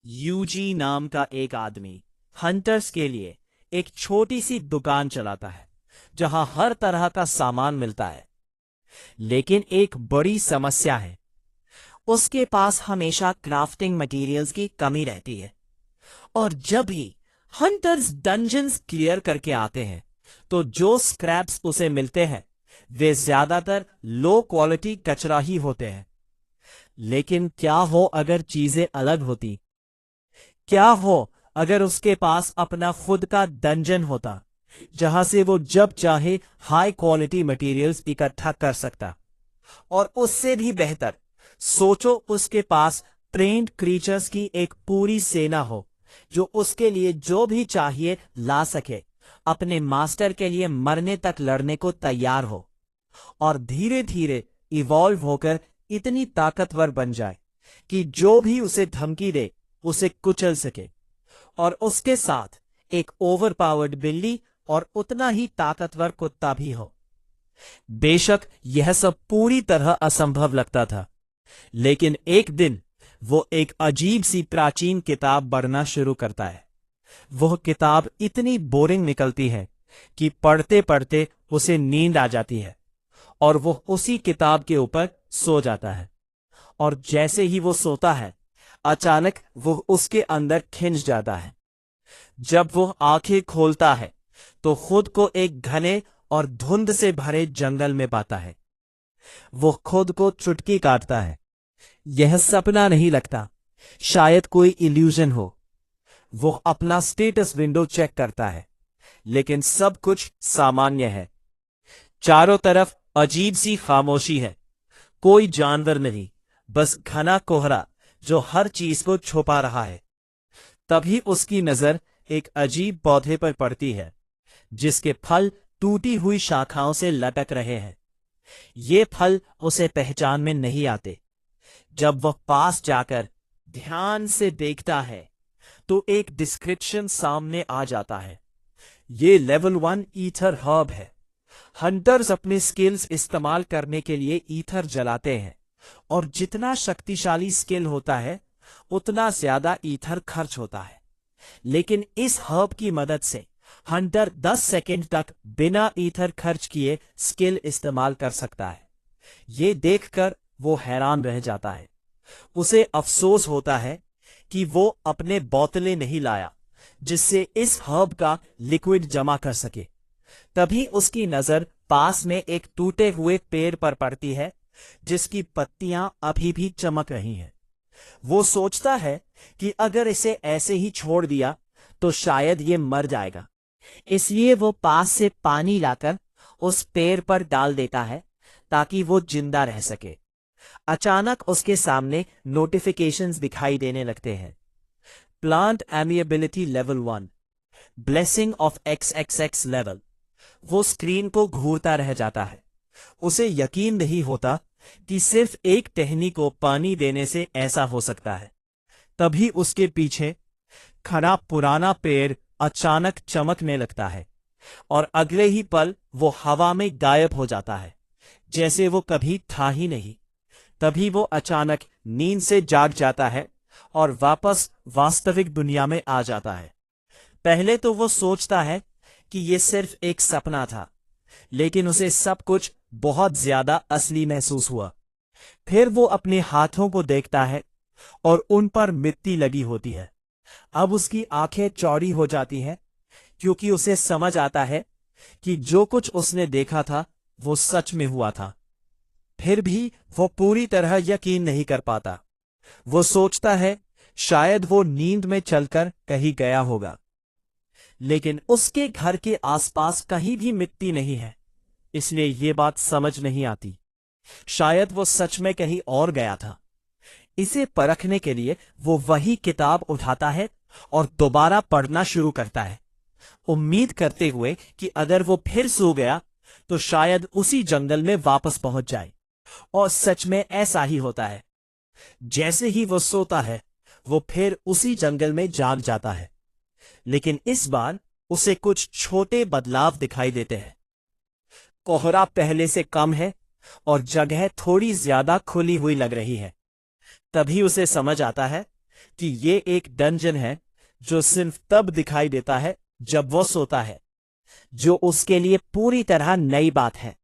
UG नाम का एक आदमी हंटर्स के लिए एक छोटी सी दुकान चलाता है जहां हर तरह का सामान मिलता है। लेकिन एक बड़ी समस्या है, उसके पास हमेशा क्राफ्टिंग मटेरियल्स की कमी रहती है। और जब भी हंटर्स डंजन्स क्लियर करके आते हैं तो जो स्क्रैप्स उसे मिलते हैं वे ज्यादातर लो क्वालिटी कचरा ही होते हैं। लेकिन क्या हो अगर चीजें अलग होती? क्या हो अगर उसके पास अपना खुद का डंजन होता जहां से वो जब चाहे हाई क्वालिटी मटेरियल्स इकट्ठा कर सकता? और उससे भी बेहतर, सोचो उसके पास ट्रेन्ड क्रीचर्स की एक पूरी सेना हो जो उसके लिए जो भी चाहिए ला सके, अपने मास्टर के लिए मरने तक लड़ने को तैयार हो और धीरे धीरे इवॉल्व होकर इतनी ताकतवर बन जाए कि जो भी उसे धमकी दे उसे कुचल सके। और उसके साथ एक ओवरपावर्ड बिल्ली और उतना ही ताकतवर कुत्ता भी हो। बेशक यह सब पूरी तरह असंभव लगता था, लेकिन एक दिन वो एक अजीब सी प्राचीन किताब पढ़ना शुरू करता है। वह किताब इतनी बोरिंग निकलती है कि पढ़ते पढ़ते उसे नींद आ जाती है और वह उसी किताब के ऊपर सो जाता है। और जैसे ही वो सोता है, अचानक वह उसके अंदर खिंच जाता है। जब वह आंखें खोलता है तो खुद को एक घने और धुंध से भरे जंगल में पाता है। वो खुद को चुटकी काटता है। यह सपना नहीं लगता, शायद कोई इल्यूजन हो। वो अपना स्टेटस विंडो चेक करता है, लेकिन सब कुछ सामान्य है। चारों तरफ अजीब सी खामोशी है, कोई जानवर नहीं, बस घना कोहरा जो हर चीज को छुपा रहा है। तभी उसकी नजर एक अजीब पौधे पर पड़ती है जिसके फल टूटी हुई शाखाओं से लटक रहे हैं। ये फल उसे पहचान में नहीं आते। जब वह पास जाकर ध्यान से देखता है तो एक डिस्क्रिप्शन सामने आ जाता है। ये लेवल 1 ईथर हर्ब है। हंटर्स अपने स्किल्स इस्तेमाल करने के लिए ईथर जलाते हैं और जितना शक्तिशाली स्किल होता है उतना ज्यादा ईथर खर्च होता है। लेकिन इस हर्ब की मदद से हंटर 10 सेकंड तक बिना ईथर खर्च किए स्किल इस्तेमाल कर सकता है। ये देखकर वो हैरान रह जाता है। उसे अफसोस होता है कि वो अपने बोतलें नहीं लाया जिससे इस हर्ब का लिक्विड जमा कर सके। तभी उसकी नजर पास में एक टूटे हुए पेड़ पर पड़ती है जिसकी पत्तियां अभी भी चमक रही हैं। वो सोचता है कि अगर इसे ऐसे ही छोड़ दिया तो शायद ये मर जाएगा। इसलिए वो पास से पानी लाकर उस पेड़ पर डाल देता है ताकि वो जिंदा रह सके। अचानक उसके सामने नोटिफिकेशंस दिखाई देने लगते हैं। Plant amiability level 1, blessing of XXX level. वो स्क्रीन को घूरता रह जाता है। उसे यकीन नहीं होता कि सिर्फ एक टहनी को पानी देने से ऐसा हो सकता है। तभी उसके पीछे खड़ा पुराना पेड़ अचानक चमकने लगता है और अगले ही पल वो हवा में गायब हो जाता है, जैसे वो कभी था ही नहीं। तभी वो अचानक नींद से जाग जाता है और वापस वास्तविक दुनिया में आ जाता है। पहले तो वो सोचता है कि ये सिर्फ एक सपना था, लेकिन उसे सब कुछ बहुत ज्यादा असली महसूस हुआ। फिर वो अपने हाथों को देखता है और उन पर मिट्टी लगी होती है। अब उसकी आंखें चौड़ी हो जाती हैं क्योंकि उसे समझ आता है कि जो कुछ उसने देखा था वो सच में हुआ था। फिर भी वो पूरी तरह यकीन नहीं कर पाता। वो सोचता है शायद वो नींद में चलकर कहीं गया होगा, लेकिन उसके घर के आसपास कहीं भी मिट्टी नहीं है, इसलिए ये बात समझ नहीं आती। शायद वो सच में कहीं और गया था। इसे परखने के लिए वो वही किताब उठाता है और दोबारा पढ़ना शुरू करता है, उम्मीद करते हुए कि अगर वो फिर सो गया तो शायद उसी जंगल में वापस पहुंच जाए। और सच में ऐसा ही होता है। जैसे ही वो सोता है वो फिर उसी जंगल में जाग जाता है, लेकिन इस बार उसे कुछ छोटे बदलाव दिखाई देते हैं। कोहरा पहले से कम है और जगह थोड़ी ज्यादा खुली हुई लग रही है। तभी उसे समझ आता है कि ये एक डंजन है जो सिर्फ तब दिखाई देता है जब वो सोता है, जो उसके लिए पूरी तरह नई बात है।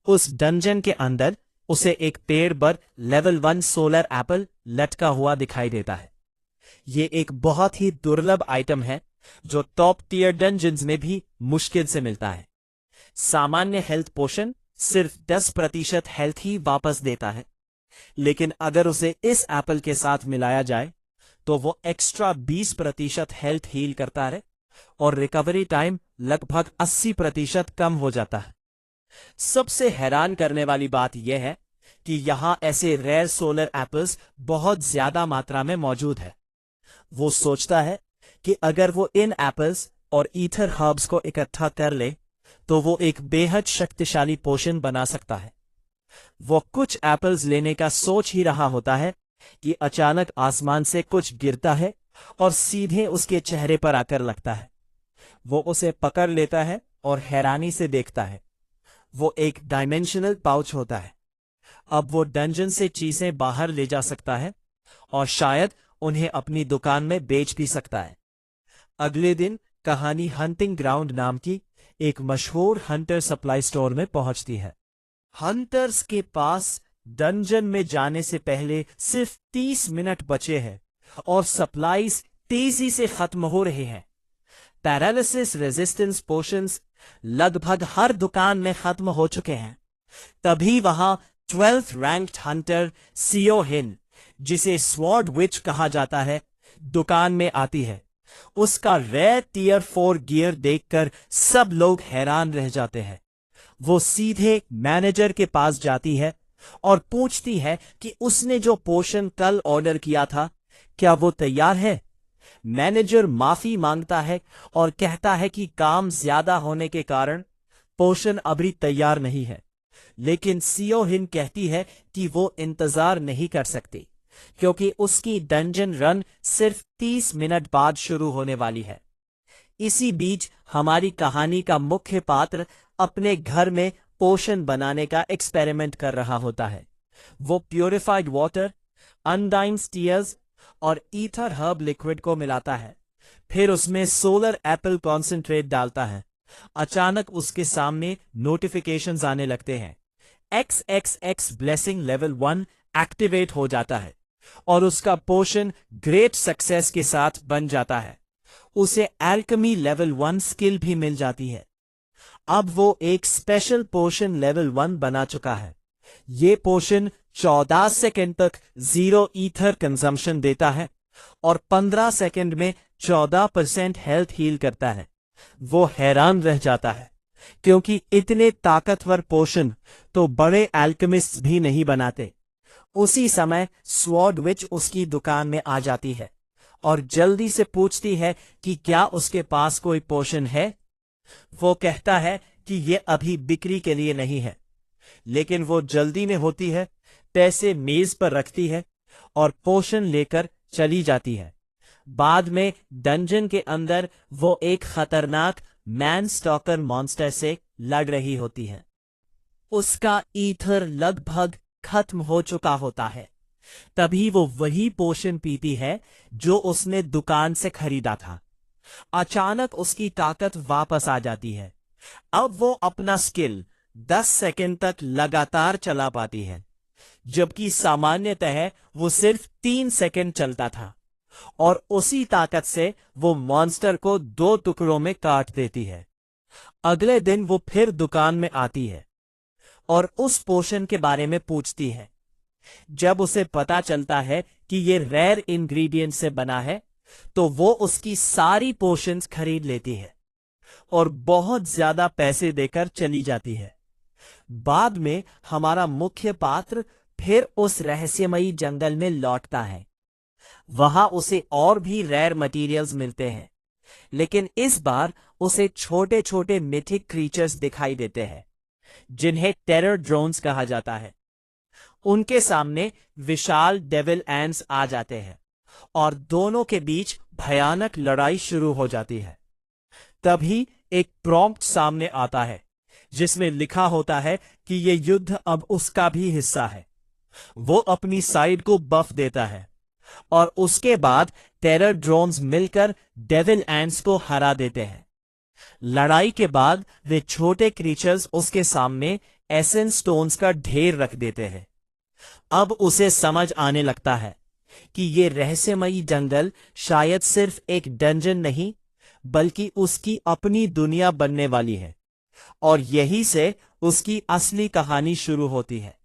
उस डंजन के अंदर उसे एक पेड़ पर लेवल 1 सोलर एप्पल लटका हुआ दिखाई देता है। ये एक बहुत ही दुर्लभ आइटम है जो टॉप टियर डंजन्स में भी मुश्किल से मिलता है। सामान्य हेल्थ पोशन सिर्फ 10% हेल्थ ही वापस देता है, लेकिन अगर उसे इस एप्पल के साथ मिलाया जाए तो वो एक्स्ट्रा 20% हेल्थ हील करता है और रिकवरी टाइम लगभग 80% कम हो जाता है। सबसे हैरान करने वाली बात यह है कि यहां ऐसे रेयर सोलर एप्पल्स बहुत ज्यादा मात्रा में मौजूद है। वो सोचता है कि अगर वो इन एप्पल्स और ईथर हर्ब्स को इकट्ठा कर ले तो वो एक बेहद शक्तिशाली पोशन बना सकता है। वो कुछ एप्पल्स लेने का सोच ही रहा होता है कि अचानक आसमान से कुछ गिरता है और सीधे उसके चेहरे पर आकर लगता है। वो उसे पकड़ लेता है और हैरानी से देखता है। वो एक डायमेंशनल पाउच होता है। अब वो डंजन से चीजें बाहर ले जा सकता है और शायद उन्हें अपनी दुकान में बेच भी सकता है। अगले दिन कहानी हंटिंग ग्राउंड नाम की एक मशहूर हंटर सप्लाई स्टोर में पहुंचती है। हंटर्स के पास डंजन में जाने से पहले सिर्फ 30 मिनट बचे हैं और सप्लाईज तेजी से खत्म हो रहे हैं। पैरालिसिस रेजिस्टेंस पोशंस लगभग हर दुकान में खत्म हो चुके हैं। तभी वहां 12th रैंक्ड हंटर सियो हिन, जिसे स्वॉर्ड विच कहा जाता है, दुकान में आती है। उसका रेयर टियर 4 गियर देखकर सब लोग हैरान रह जाते हैं। वो सीधे मैनेजर के पास जाती है और पूछती है कि उसने जो पोशन कल ऑर्डर किया था क्या वो तैयार है। मैनेजर माफी मांगता है और कहता है कि काम ज्यादा होने के कारण पोशन अभी तैयार नहीं है, लेकिन सियो हिन कहती है कि वो इंतजार नहीं कर सकती क्योंकि उसकी डंजन रन सिर्फ 30 मिनट बाद शुरू होने वाली है। इसी बीच हमारी कहानी का मुख्य पात्र अपने घर में पोशन बनाने का एक्सपेरिमेंट कर रहा होता है। वो प्यूरिफाइड वाटर, अनडाइम्ड टीयर्स और ईथर हर्ब लिक्विड को मिलाता है, फिर उसमें सोलर एप्पल कॉन्सेंट्रेट डालता है। अचानक उसके सामने नोटिफिकेशंस आने लगते हैं। XXX ब्लेसिंग लेवल 1 एक्टिवेट हो जाता है और उसका पोशन ग्रेट सक्सेस के साथ बन जाता है। उसे एल्केमी लेवल 1 स्किल भी मिल जाती है। अब वो एक स्पेशल पोशन लेवल 1 बना चुका है। ये पोशन 14 सेकंड तक 0 ईथर कंजम्पशन देता है और 15 सेकंड में 14% हेल्थ हील करता है। वो हैरान रह जाता है क्योंकि इतने ताकतवर पोशन तो बड़े एल्केमिस्ट भी नहीं बनाते। उसी समय स्वॉर्ड विच उसकी दुकान में आ जाती है और जल्दी से पूछती है कि क्या उसके पास कोई पोशन है। वो कहता है कि ये अभी बिक्री के लिए नहीं है, लेकिन वो जल्दी में होती है, पैसे मेज पर रखती है और पोशन लेकर चली जाती है। बाद में डंजन के अंदर वो एक खतरनाक मैन स्टॉकर मॉन्स्टर से लड़ रही होती है। उसका ईथर लगभग खत्म हो चुका होता है। तभी वो वही पोशन पीती है जो उसने दुकान से खरीदा था। अचानक उसकी ताकत वापस आ जाती है। अब वो अपना स्किल 10 सेकंड तक लगातार चला पाती है, जबकि सामान्यतः वो सिर्फ 3 सेकंड चलता था। और उसी ताकत से वो मॉन्स्टर को 2 टुकड़ों में काट देती है। अगले दिन वो फिर दुकान में आती है और उस पोशन के बारे में पूछती है। जब उसे पता चलता है कि ये रेयर इंग्रेडिएंट से बना है, तो वो उसकी सारी पोशंस खरीद लेती है और बहुत ज्यादा पैसे देकर चली जाती है। बाद में हमारा मुख्य पात्र फिर उस रहस्यमयी जंगल में लौटता है। वहां उसे और भी रेयर मटेरियल्स मिलते हैं, लेकिन इस बार उसे छोटे छोटे मिथिक क्रीचर्स दिखाई देते हैं जिन्हें टेरर ड्रोन्स कहा जाता है। उनके सामने विशाल डेविल एंड्स आ जाते हैं और दोनों के बीच भयानक लड़ाई शुरू हो जाती है। तभी एक प्रॉम्प्ट सामने आता है जिसमें लिखा होता है कि यह युद्ध अब उसका भी हिस्सा है। वो अपनी साइड को बफ देता है। और उसके बाद टेरर ड्रोन्स मिलकर डेविल एंट्स को हरा देते हैं। लड़ाई के बाद वे छोटे क्रीचर्स उसके सामने एसेंस स्टोन्स का ढेर रख देते हैं। अब उसे समझ आने लगता है कि ये रहस्यमयी जंगल शायद सिर्फ एक डंजन नहीं, बल्कि उसकी अपनी दुनिया बनने वाली है, और यही से उसकी असली कहानी शुरू होती है।